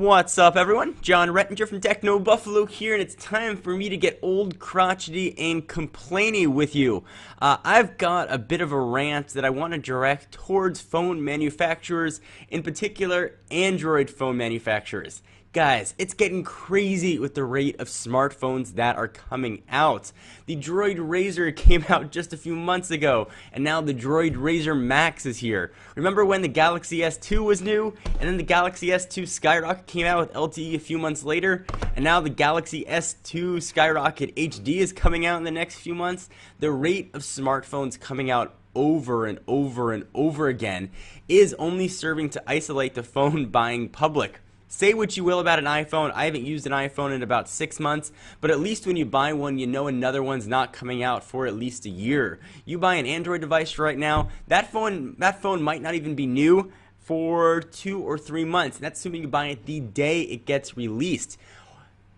What's up, everyone? John Rettinger from Techno Buffalo here, and it's time for me to get old, crotchety, and complainy with you. I've got a bit of a rant that I want to direct towards phone manufacturers, in particular, Android phone manufacturers. Guys, it's getting crazy with the rate of smartphones that are coming out. The Droid Razr came out just a few months ago, and now the Droid Razr Max is here. Remember when the Galaxy S2 was new, and then the Galaxy S2 Skyrocket came out with LTE a few months later, and now the Galaxy S2 Skyrocket HD is coming out in the next few months? The rate of smartphones coming out over and over and over again is only serving to isolate the phone buying public. Say what you will about an iPhone. I haven't used an iPhone in about 6 months, but at least when you buy one, you know another one's not coming out for at least a year. You buy an Android device right now, that phone might not even be new for 2 or 3 months. And that's assuming you buy it the day it gets released.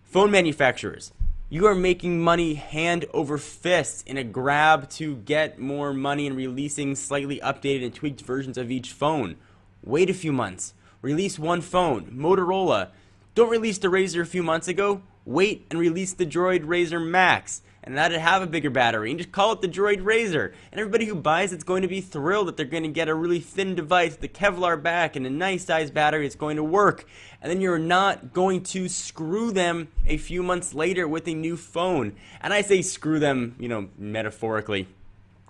Phone manufacturers, you are making money hand over fist in a grab to get more money and releasing slightly updated and tweaked versions of each phone. Wait a few months. Release one phone. Motorola, don't release the Razr a few months ago. Wait and release the Droid Razr Max, and that'd have a bigger battery, and just call it the Droid Razr. And everybody who buys it's going to be thrilled that they're going to get a really thin device, the Kevlar back, and a nice size battery. It's going to work. And then you're not going to screw them a few months later with a new phone. And I say screw them, metaphorically.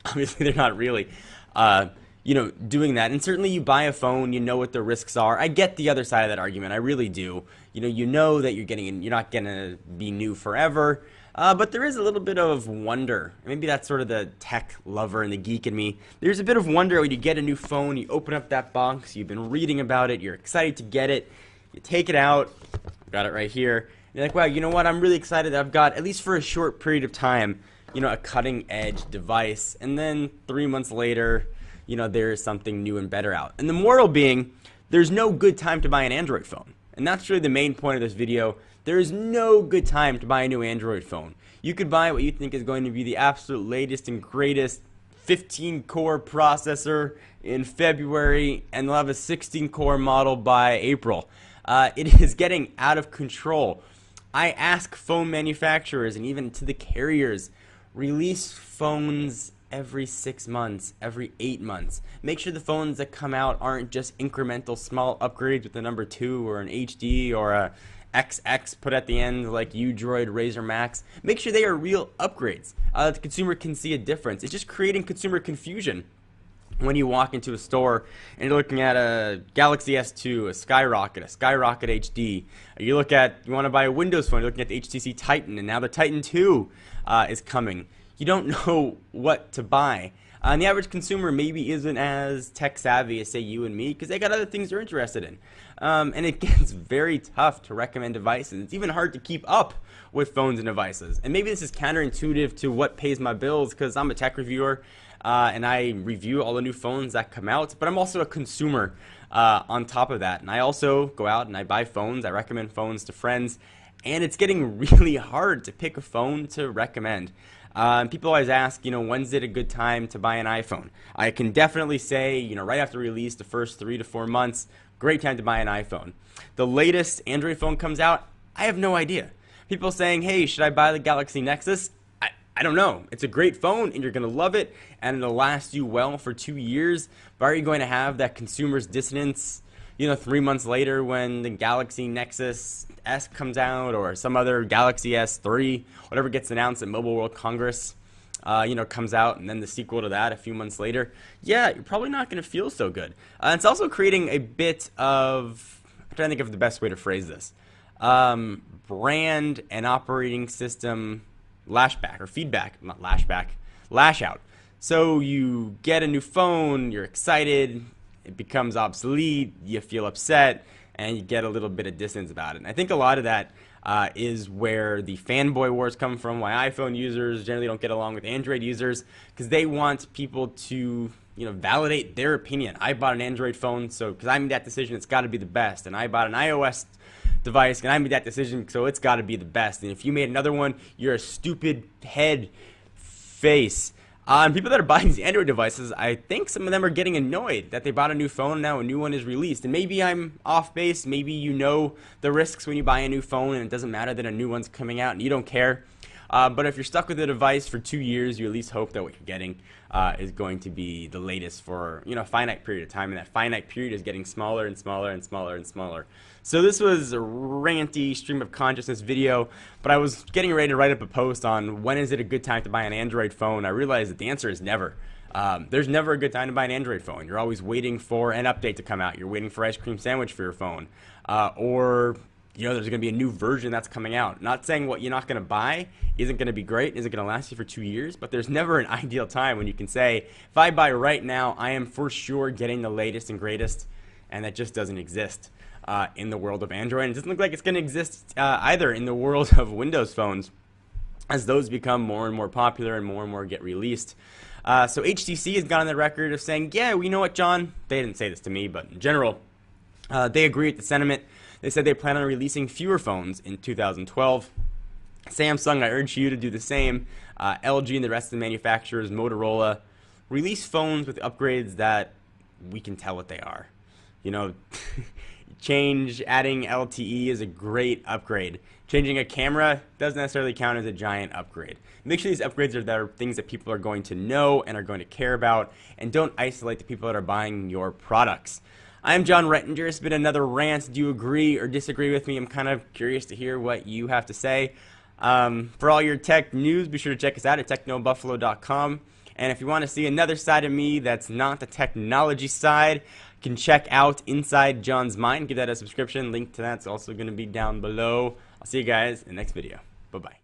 Obviously, they're not really. Doing that. And certainly you buy a phone, you know what the risks are. I get the other side of that argument. I really do. You know that you're not going to be new forever. But there is a little bit of wonder. Maybe that's sort of the tech lover and the geek in me. There's a bit of wonder when you get a new phone, you open up that box, you've been reading about it, you're excited to get it, you take it out, got it right here, and you're like, wow, you know what, I'm really excited that I've got, at least for a short period of time, a cutting edge device. And then 3 months later, there is something new and better out. And the moral being, there's no good time to buy an Android phone. And that's really the main point of this video. There is no good time to buy a new Android phone. You could buy what you think is going to be the absolute latest and greatest 15-core processor in February, and they'll have a 16-core model by April. It is getting out of control. I ask phone manufacturers and even to the carriers, release phones every 6 months, every 8 months. Make sure the phones that come out aren't just incremental small upgrades with the number 2 or an HD or a XX put at the end like Droid Razr Max. Make sure they are real upgrades. The consumer can see a difference. It's just creating consumer confusion when you walk into a store and you're looking at a Galaxy S2, a Skyrocket HD. You want to buy a Windows phone, you're looking at the HTC Titan, and now the Titan 2 is coming. You don't know what to buy. And the average consumer maybe isn't as tech savvy as, say, you and me, because they got other things they're interested in. And it gets very tough to recommend devices. It's even hard to keep up with phones and devices. And maybe this is counterintuitive to what pays my bills, because I'm a tech reviewer and I review all the new phones that come out, but I'm also a consumer on top of that. And I also go out and I buy phones. I recommend phones to friends. And it's getting really hard to pick a phone to recommend. People always ask, when's it a good time to buy an iPhone? I can definitely say, right after release, the first 3 to 4 months, great time to buy an iPhone. The latest Android phone comes out, I have no idea. People saying, hey, should I buy the Galaxy Nexus? I don't know. It's a great phone, and you're going to love it, and it'll last you well for 2 years. But are you going to have that consumer's dissonance 3 months later when the Galaxy Nexus S comes out, or some other Galaxy S3, whatever gets announced at Mobile World Congress, comes out, and then the sequel to that a few months later? Yeah, you're probably not going to feel so good. It's also creating a bit of, I'm trying to think of the best way to phrase this, brand and operating system lashback, or feedback, not lashback, lash out. So you get a new phone, you're excited, it becomes obsolete, you feel upset, and you get a little bit of distance about it. And I think a lot of that is where the fanboy wars come from, why iPhone users generally don't get along with Android users, because they want people to validate their opinion. I bought an Android phone, so because I made that decision, it's got to be the best. And I bought an iOS device, and I made that decision, so it's got to be the best. And if you made another one, you're a stupid head face. And people that are buying these Android devices, I think some of them are getting annoyed that they bought a new phone, now a new one is released. And maybe I'm off base, maybe you know the risks when you buy a new phone and it doesn't matter that a new one's coming out and you don't care. But if you're stuck with the device for 2 years, you at least hope that what you're getting is going to be the latest for a finite period of time, and that finite period is getting smaller and smaller and smaller and smaller. So this was a ranty stream of consciousness video, but I was getting ready to write up a post on when is it a good time to buy an Android phone. I realized that the answer is never. There's never a good time to buy an Android phone. You're always waiting for an update to come out. You're waiting for Ice Cream Sandwich for your phone, or there's going to be a new version that's coming out. Not saying what you're not going to buy isn't going to be great, isn't going to last you for 2 years, but there's never an ideal time when you can say, if I buy right now, I am for sure getting the latest and greatest, and that just doesn't exist in the world of Android. And it doesn't look like it's going to exist either in the world of Windows phones, as those become more and more popular and more get released. So HTC has gone on the record of saying, yeah, we know what, John, they didn't say this to me, but in general, they agree with the sentiment. They said they plan on releasing fewer phones in 2012. Samsung, I urge you to do the same. LG and the rest of the manufacturers, Motorola, release phones with upgrades that we can tell what they are. Adding LTE is a great upgrade. Changing a camera doesn't necessarily count as a giant upgrade. Make sure these upgrades are things that people are going to know and are going to care about, and don't isolate the people that are buying your products. I'm Jon Rettinger. It's been another rant. Do you agree or disagree with me? I'm kind of curious to hear what you have to say. For all your tech news, be sure to check us out at technobuffalo.com. And if you want to see another side of me that's not the technology side, you can check out Inside John's Mind. Give that a subscription. Link to that's also going to be down below. I'll see you guys in the next video. Bye-bye.